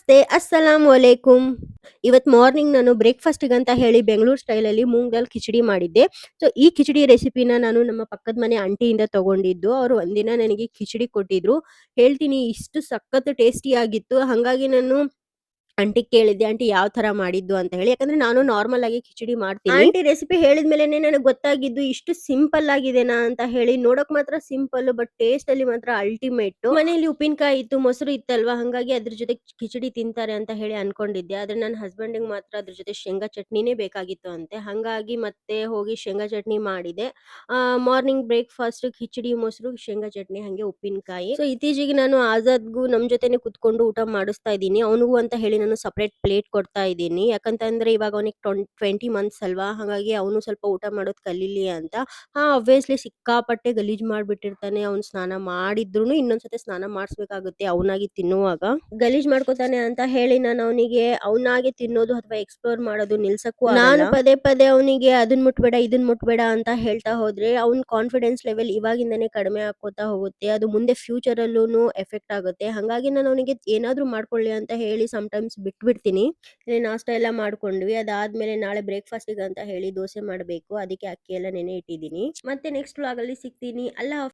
ನಮಸ್ತೆ, ಅಸ್ಸಲಾಮು ಅಲೈಕುಂ. ಇವತ್ತು ಮಾರ್ನಿಂಗ್ ನಾನು ಬ್ರೇಕ್‌ಫಾಸ್ಟಿಗಂತ ಹೇಳಿ ಬೆಂಗಳೂರು ಸ್ಟೈಲಲ್ಲಿ ಮೂಂಗ್ ದಾಲ್ ಖಿಚಡಿ ಮಾಡಿದ್ದೆ. ಸೊ, ಈ ಖಿಚಡಿ ರೆಸಿಪಿನ ನಾನು ನಮ್ಮ ಪಕ್ಕದ ಮನೆ ಆಂಟಿಯಿಂದ ತಗೊಂಡಿದ್ದು. ಅವರು ಒಂದಿನ ನನಗೆ ಖಿಚಡಿ ಕೊಟ್ಟಿದ್ರು. ಹೇಳ್ತೀನಿ ಇಷ್ಟು ಸಖತ್ ಟೇಸ್ಟಿಯಾಗಿತ್ತು. ಹಂಗಾಗಿ ನಾನು ಆಂಟಿಗೆ ಕೇಳಿದ್ದೆ, "ಆಂಟಿ ಯಾವ ಥರ ಮಾಡಿದ್ದು?" ಅಂತ ಹೇಳಿ. ಯಾಕಂದ್ರೆ ನಾನು ನಾರ್ಮಲ್ ಆಗಿ ಖಿಚಡಿ ಮಾಡ್ತೀನಿ. ಆಂಟಿ ರೆಸಿಪಿ ಹೇಳಿದ್ಮೇಲೆನೆ ನನಗೆ ಗೊತ್ತಾಗಿದ್ದು ಇಷ್ಟು ಸಿಂಪಲ್ ಆಗಿದೆನಾ ಅಂತ ಹೇಳಿ. ನೋಡೋಕ್ ಮಾತ್ರ ಸಿಂಪಲ್ ಬಟ್ ಟೇಸ್ಟ್ ಅಲ್ಲಿ ಮಾತ್ರ ಅಲ್ಟಿಮೇಟ್. ಮನೆಯಲ್ಲಿ ಉಪ್ಪಿನಕಾಯಿ ಇತ್ತು, ಮೊಸರು ಇತ್ತಲ್ವಾ, ಹಂಗಾಗಿ ಅದ್ರ ಜೊತೆ ಖಿಚಡಿ ತಿಂತಾರೆ ಅಂತ ಹೇಳಿ ಅನ್ಕೊಂಡಿದ್ದೆ. ಆದ್ರೆ ನನ್ನ ಹಸ್ಬೆಂಡಿಗೆ ಮಾತ್ರ ಅದ್ರ ಜೊತೆ ಶೇಂಗಾ ಚಟ್ನಿನೇ ಬೇಕಾಗಿತ್ತು ಅಂತೆ. ಹಂಗಾಗಿ ಮತ್ತೆ ಹೋಗಿ ಶೇಂಗಾ ಚಟ್ನಿ ಮಾಡಿದೆ. ಮಾರ್ನಿಂಗ್ ಬ್ರೇಕ್‌ಫಾಸ್ಟ್ ಖಿಚಡಿ, ಮೊಸರು, ಶೇಂಗಾ ಚಟ್ನಿ, ಹಂಗೆ ಉಪ್ಪಿನಕಾಯಿ. ಸೊ, ಇತ್ತೀಚೆಗೆ ನಾನು ಆಜಾದ್‌ಗೂ ನಮ್ ಜೊತೆನೆ ಕುತ್ಕೊಂಡು ಊಟ ಮಾಡಿಸ್ತಾ ಇದ್ದೀನಿ. ಅವನಿಗೂ ಅಂತ ಹೇಳಿ ನಾನು ಸಪರೇಟ್ ಪ್ಲೇಟ್ ಕೊಡ್ತಾ ಇದ್ದೀನಿ. ಯಾಕಂತಂದ್ರೆ ಇವಾಗ ಅವನಿಗೆ 20 ಮಂತ್ಸ್ ಅಲ್ವಾ, ಹಾಗಾಗಿ ಅವನು ಸ್ವಲ್ಪ ಊಟ ಮಾಡೋದು ಕಲೀಲಿ ಅಂತ. ಆಬ್ವಿಯಸ್ಲಿ ಸಿಕ್ಕಾಪಟ್ಟೆ ಗಲೀಜ್ ಮಾಡ್ಬಿಟ್ಟಿರ್ತಾನೆ. ಅವ್ನು ಸ್ನಾನ ಮಾಡಿದ್ರುನು ಇನ್ನೊಂದ್ಸತಿ ಸ್ನಾನ ಮಾಡಿಸ್ಬೇಕಾಗುತ್ತೆ ಅವನಾಗಿ ತಿನ್ನುವಾಗ. ಗಲೀಜ್ ಮಾಡ್ಕೊತಾನೆ ಅಂತ ಹೇಳಿ ನಾನು ಅವನಿಗೆ ಅವನಾಗೆ ತಿನ್ನೋದು ಅಥವಾ ಎಕ್ಸ್‌ಪ್ಲೋರ್ ಮಾಡೋದು ನಿಲ್ಸಕ್ಕೂ ಆಗಲ್ಲ. ನಾನು ಪದೇ ಪದೇ ಅವನಿಗೆ ಅದನ್ನ ಮುಟ್ಬೇಡ, ಇದನ್ನ ಮುಟ್ಬೇಡ ಅಂತ ಹೇಳ್ತಾ ಹೋದ್ರೆ ಅವ್ನ ಕಾನ್ಫಿಡೆನ್ಸ್ ಲೆವೆಲ್ ಇವಾಗಿಂದಾನೇ ಕಡಿಮೆ ಆಕ್ಕೋತಾ ಹೋಗುತ್ತೆ. ಅದು ಮುಂದೆ ಫ್ಯೂಚರಲ್ಲೂನು ಎಫೆಕ್ಟ್ ಆಗುತ್ತೆ. ಹಾಗಾಗಿ ನಾನು ಅವನಿಗೆ ಏನಾದ್ರೂ ಮಾಡ್ಕೊಳ್ಳಿ ಅಂತ ಹೇಳಿ ಸಮ್‌ಟೈಮ್ಸ್ ಬಿಟ್ಬಿಡ್ತೀನಿ. ನಾಷ್ಟಾ ಎಲ್ಲ ಮಾಡ್ಕೊಂಡ್ವಿ. ಅದಾದ್ಮೇಲೆ ನಾಳೆ ಬ್ರೇಕ್‌ಫಾಸ್ಟಿಗೆ ಅಂತ ಹೇಳಿ ದೋಸೆ ಮಾಡಬೇಕು. ಅದಕ್ಕೆ ಅಕ್ಕಿ ಎಲ್ಲ ನೆನೆ ಇಟ್ಟಿದ್ದೀನಿ. ಮತ್ತೆ ನೆಕ್ಸ್ಟ್ ವ್ಲಾಗಲ್ಲಿ ಸಿಗ್ತೀನಿ. ಅಲ್ಲಾ